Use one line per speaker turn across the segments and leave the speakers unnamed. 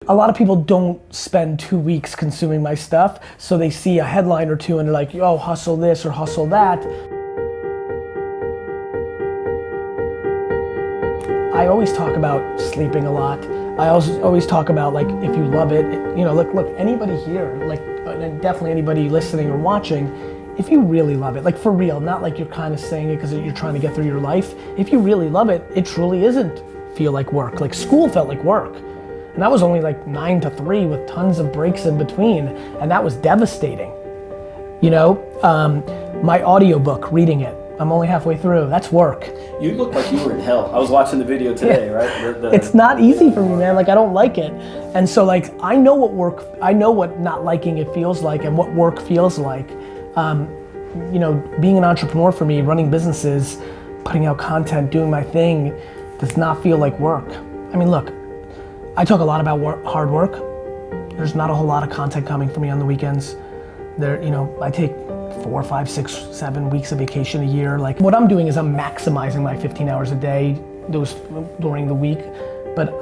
A lot of people don't spend 2 weeks consuming my stuff, so they see a headline or two and they're like, oh, hustle this or hustle that. I always talk about sleeping a lot. I always talk about, like, if you love it, you know, look, anybody here, like, and definitely anybody listening or watching, if you really love it, like for real, not like you're kind of saying it because you're trying to get through your life. If you really love it, it truly isn't feel like work. Like school felt like work. And that was only like 9 to 3 with tons of breaks in between. And that was devastating. You know, my audiobook, reading it, I'm only halfway through, that's work.
You look like you were in hell. I was watching the video today, yeah. Right?
It's not easy for me, man. Like, I don't like it. And so, like, I know what not liking it feels like and what work feels like. You know, being an entrepreneur for me, running businesses, putting out content, doing my thing, does not feel like work. I mean, look, I talk a lot about hard work. There's not a whole lot of content coming for me on the weekends. You know, I take 4, 5, 6, 7 weeks of vacation a year. Like, what I'm doing is I'm maximizing my 15 hours a day, those during the week. But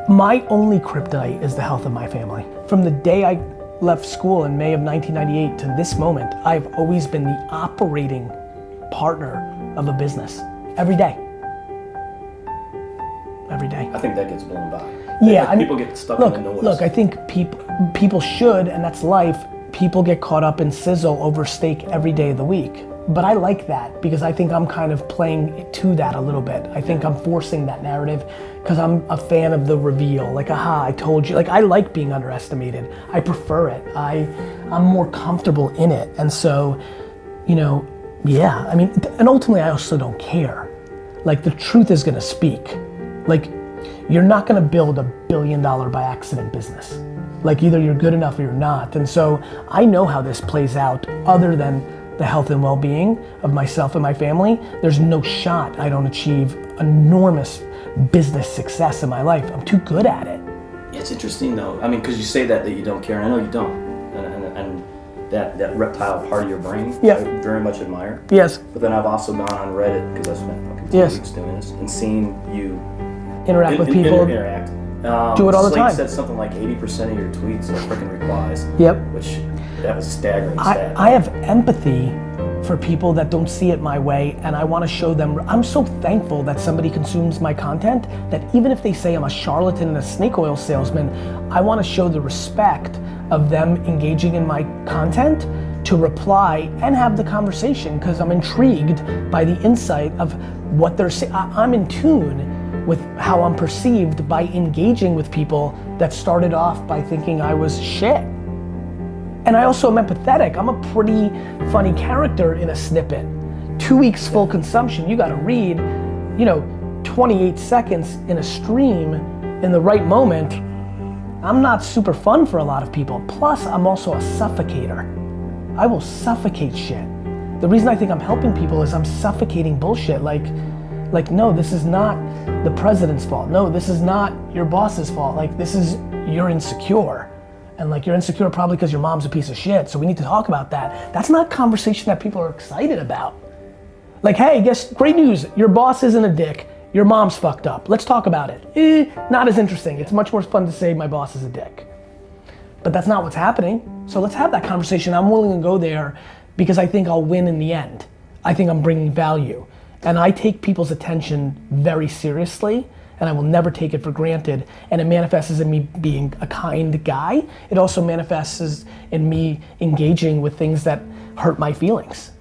my only kryptonite is the health of my family. From the day I left school in May of 1998 to this moment, I've always been the operating partner of a business. Every day. Every day.
I think that gets blown by.
Yeah,
like people get stuck in the noise.
Look, I think people should, and that's life. People get caught up in sizzle over steak every day of the week. But I like that because I think I'm kind of playing to that a little bit. I think I'm forcing that narrative because I'm a fan of the reveal. Like, aha, I told you. Like, I like being underestimated. I prefer it. I'm more comfortable in it. And so, you know, yeah, I mean, and ultimately I also don't care. Like, the truth is gonna speak. Like, you're not gonna build a $1 billion by accident business. Like, either you're good enough or you're not. And so I know how this plays out other than the health and well-being of myself and my family. There's no shot I don't achieve enormous business success in my life. I'm too good at it.
Yeah, it's interesting though. I mean, because you say that you don't care, and I know you don't. And that reptile part of your brain,
yeah.
I very much admire.
Yes.
But then I've also gone on Reddit, because I spent fucking 2 weeks doing this, and seeing you
interact with people.
Interact.
Do it all the time.
Slate said something like 80% of your tweets are freaking replies.
Yep.
Which, that was a staggering stat.
I have empathy for people that don't see it my way, and I want to show them. I'm so thankful that somebody consumes my content, that even if they say I'm a charlatan and a snake oil salesman, I want to show the respect of them engaging in my content to reply and have the conversation, because I'm intrigued by the insight of what they're saying. I'm in tune with how I'm perceived by engaging with people that started off by thinking I was shit. And I also am empathetic. I'm a pretty funny character in a snippet. 2 weeks full consumption, you gotta read, you know, 28 seconds in a stream in the right moment. I'm not super fun for a lot of people. Plus, I'm also a suffocator. I will suffocate shit. The reason I think I'm helping people is I'm suffocating bullshit. Like, no, this is not the president's fault. No, this is not your boss's fault. Like, this is, you're insecure. And like, you're insecure probably because your mom's a piece of shit, so we need to talk about that. That's not a conversation that people are excited about. Like, hey, great news, your boss isn't a dick, your mom's fucked up. Let's talk about it. Not as interesting. It's much more fun to say my boss is a dick. But that's not what's happening. So let's have that conversation. I'm willing to go there because I think I'll win in the end. I think I'm bringing value. And I take people's attention very seriously, and I will never take it for granted. And it manifests in me being a kind guy. It also manifests in me engaging with things that hurt my feelings.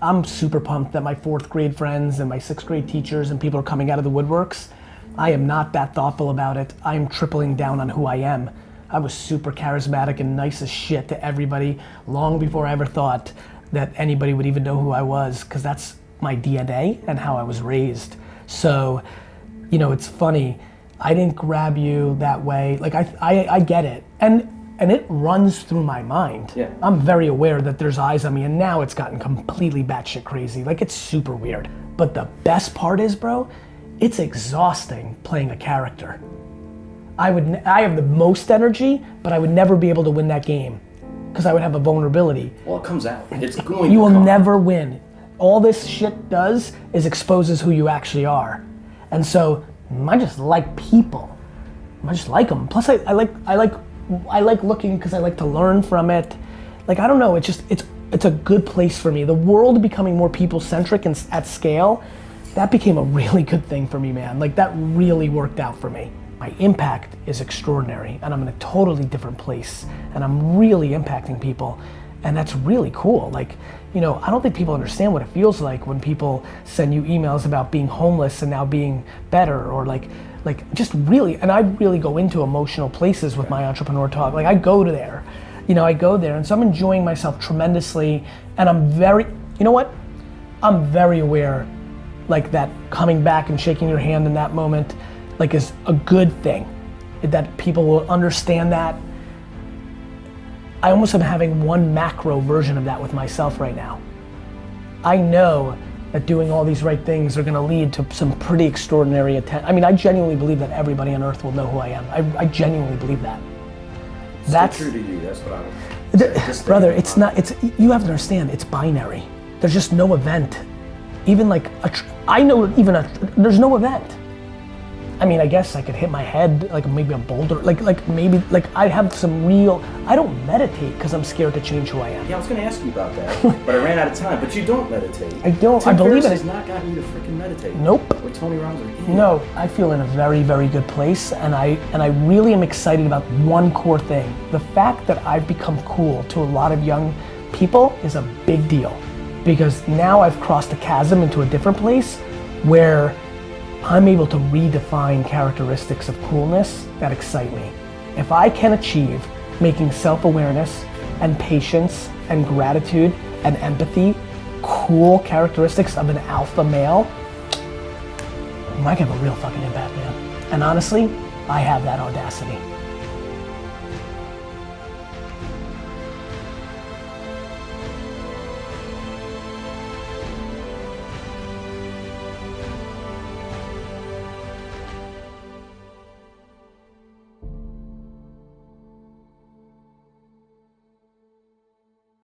I'm super pumped that my 4th grade friends and my 6th grade teachers and people are coming out of the woodworks. I am not that thoughtful about it. I am tripling down on who I am. I was super charismatic and nice as shit to everybody long before I ever thought that anybody would even know who I was, because that's my DNA and how I was raised. So, you know, it's funny, I didn't grab you that way. Like, I get it. And it runs through my mind.
Yeah.
I'm very aware that there's eyes on me, and now it's gotten completely batshit crazy. Like, it's super weird. But the best part is, bro, it's exhausting playing a character. I have the most energy, but I would never be able to win that game because I would have a vulnerability.
Well, it comes out. It's going
You
to
will
come.
never win. All this shit does is exposes who you actually are. And so I just like people. I just like them. Plus I like looking because I like to learn from it. Like, I don't know, it's a good place for me. The world becoming more people-centric and at scale, that became a really good thing for me, man. Like, that really worked out for me. My impact is extraordinary, and I'm in a totally different place, and I'm really impacting people, and that's really cool. Like, you know, I don't think people understand what it feels like when people send you emails about being homeless and now being better, or like just really, and I really go into emotional places with my entrepreneur talk. Like, I go to there, you know, and so I'm enjoying myself tremendously, and I'm very, you know what? I'm very aware, like, that coming back and shaking your hand in that moment, like, is a good thing, that people will understand that. I almost am having one macro version of that with myself right now. I know that doing all these right things are gonna lead to some pretty extraordinary attention. I mean, I genuinely believe that everybody on earth will know who I am. I genuinely believe that.
That's true to you, that's what I would.
Brother, it's not, you have to understand, it's binary. There's just no event. Even like, there's no event. I mean, I guess I could hit my head, like maybe a boulder, maybe I have some real, I don't meditate because I'm scared to change who I am.
Yeah, I was gonna ask you about that, but I ran out of time. But you don't meditate.
I don't,
Tim
I believe
Ferriss
it.
has not gotten you to freaking meditate.
Nope.
Or Tony Robbins or anything.
No, I feel in a very, very good place, and I really am excited about one core thing. The fact that I've become cool to a lot of young people is a big deal, because now I've crossed a chasm into a different place where I'm able to redefine characteristics of coolness that excite me. If I can achieve making self-awareness and patience and gratitude and empathy cool characteristics of an alpha male, I can have a real fucking impact, man. And honestly, I have that audacity.